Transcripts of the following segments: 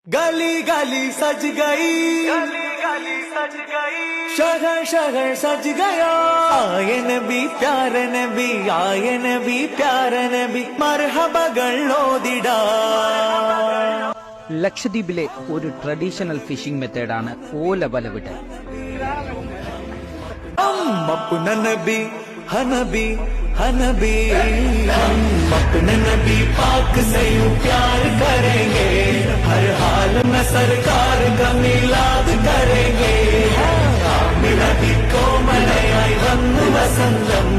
गली गली सज गई, गली गली सज गई, शहर शहर सज गया। आए नबी प्यारे नबी, आए नबी प्यारे नबी, മർഹബകൾ ഓതിടാ. ലക്ഷദ്വീപിലെ ഒരു ട്രഡീഷണൽ ഫിഷിംഗ് മെത്തേഡാണ് ഓല വലവിടൽ. अपना नबी हनबी हनबी, हम अपने नबी पाक से यूं प्यार करेंगे, हर हाल में सरकार का मिलाद करेंगे. नबी को मलयाई वന്നു വസന്തം,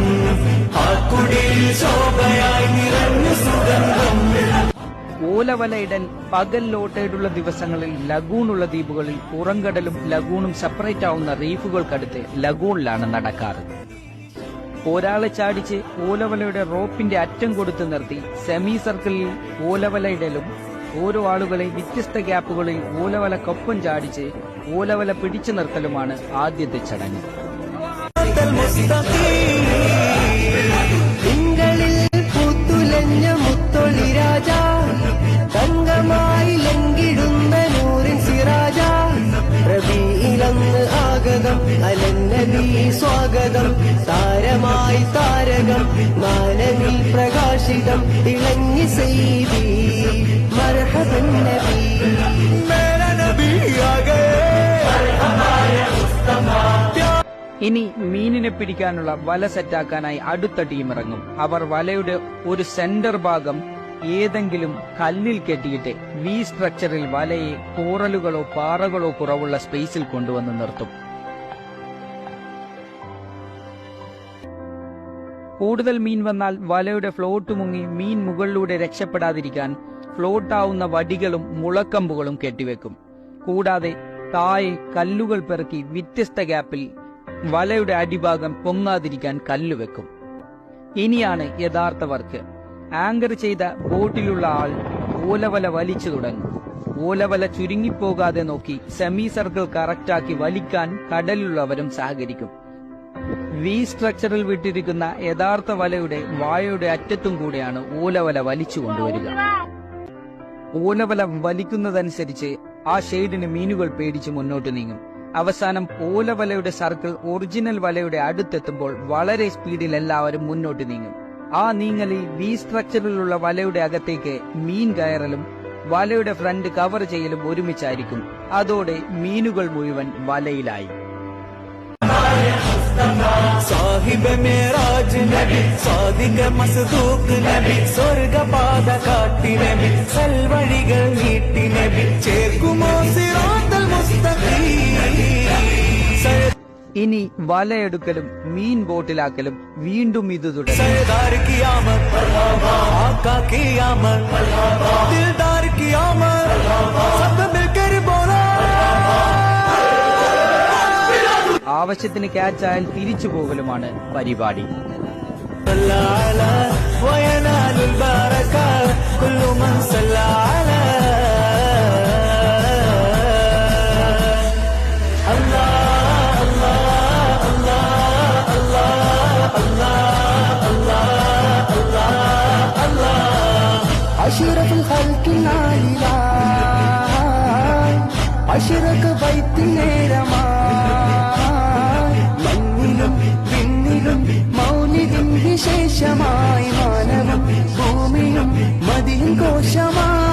ആ കുടിൽ ശോഭയായി നിറഞ്ഞു സുഗന്ധം. ഓലവലയിടൽ പകൽ ലോട്ടേഡുള്ള ദിവസങ്ങളിൽ ലഗൂണുള്ള ദ്വീപുകളിൽ പുറംകടലും ലഗൂണും സെപ്പറേറ്റ് ആവുന്ന റീഫുകൾക്കടുത്ത് ലഗൂണിലാണ് നടക്കാറ്. ഒരാളെ ചാടിച്ച് ഓലവലയുടെ റോപ്പിന്റെ അറ്റം കൊടുത്തു നിർത്തി സെമി സർക്കിളിൽ ഓലവലയിടലും ഓരോ ആളുകളെ വ്യത്യസ്ത ഗ്യാപ്പുകളിൽ ഓലവലക്കൊപ്പം ചാടിച്ച് ഓലവല പിടിച്ചു നിർത്തലുമാണ് ആദ്യത്തെ ചടങ്ങ്. തങ്കമായി ലങ്കിടുന്ന നൂറിൻ സിറാജ, റബീഇലന്ന് ആഗതം അലന്നബി സ്വാഗതം, താരമായി താരകം മാനവിൽ പ്രകാശിതം ഇളങ്ങി സൈബി മർഹബൻ നബി. മേരാ നബി ആ ഗയേ. ഇനി മീനിനെ പിടിക്കാനുള്ള വല സെറ്റാക്കാനായി അടുത്ത ടീം ഇറങ്ങും. അവർ വലയുടെ ഒരു സെന്റർ ഭാഗം ഏതെങ്കിലും കല്ലിൽ കെട്ടിയിട്ട് വി സ്ട്രക്ചറിൽ വലയെ കോറലുകളോ പാറകളോ കുറവുള്ള സ്പേസിൽ കൊണ്ടുവന്ന് നിർത്തും. കൂടുതൽ മീൻ വന്നാൽ വലയുടെ ഫ്ലോട്ട് മുങ്ങി മീൻ മുകളിലൂടെ രക്ഷപ്പെടാതിരിക്കാൻ ഫ്ലോട്ടാവുന്ന വടികളും മുളക്കമ്പുകളും കെട്ടിവെക്കും. കൂടാതെ താഴെ കല്ലുകൾ പെറുക്കി വ്യത്യസ്ത ഗ്യാപ്പിൽ വലയുടെ അടിഭാഗം പൊങ്ങാതിരിക്കാൻ കല്ലുവെക്കും. ഇനിയാണ് യഥാർത്ഥ വർക്ക്. ആങ്കർ ചെയ്ത ബോട്ടിലുള്ള ആൾ ഓലവല വലിച്ചു തുടങ്ങും. ഓലവല ചുരുങ്ങിപ്പോകാതെ നോക്കി സെമി സർക്കിൾ കറക്റ്റാക്കി വലിക്കാൻ കടലിലുള്ളവരും സഹകരിക്കും. വി സ്ട്രക്ചറിൽ വിട്ടിരിക്കുന്ന യഥാർത്ഥ വലയുടെ വായയുടെ അറ്റത്തും കൂടെയാണ് ഓലവല വലിച്ചു കൊണ്ടുവരിക. ഓലവല വലിക്കുന്നതനുസരിച്ച് ആ ഷെയ്ഡിന് മീനുകൾ പേടിച്ച് മുന്നോട്ട് നീങ്ങും. അവസാനം ഓലവലയുടെ സർക്കിൾ ഒറിജിനൽ വലയുടെ അടുത്തെത്തുമ്പോൾ വളരെ സ്പീഡിൽ എല്ലാവരും മുന്നോട്ട് നീങ്ങും. ആ നീങ്ങലിൽ വി സ്ട്രക്ചറിലുള്ള വലയുടെ അകത്തേക്ക് മീൻ കയറലും വലയുടെ ഫ്രണ്ട് കവർ ചെയ്യലും ഒരുമിച്ചായിരിക്കും. അതോടെ മീനുകൾ മുഴുവൻ വലയിലായി. സാഹിബ് മേരാജ് നബി, സാദിഖ മസ്ദൂഖ് നബി, സ്വർഗപാത കാട്ടി നബി, സൽവഴികൾ നീട്ടി നബി, ചേർക്കുമോ സിറാത്തൽ മുസ്തഖീം. ഇനി വലയെടുക്കലും മീൻ ബോട്ടിലാക്കലും വീണ്ടും ഇത് തുടരും. सरदार की आमद, आका की आमद, दिलदार की आमद, सब मिलकर बोला. ആവശ്യത്തിന് ക്യാച്ചായാൽ തിരിച്ചു പോകലുമാണ് പരിപാടി. അഷ്റഫുൽ ഖൽഖിൽ ആലിലായി അഷ്റഖ് ബൈത്തിൽ നേരമായി, മണ്ണിലും പിന്നിലും മൗലിദിൻ വിശേഷമായി, മാനവും ഭൂമിയും മദിൻ കോശമായി.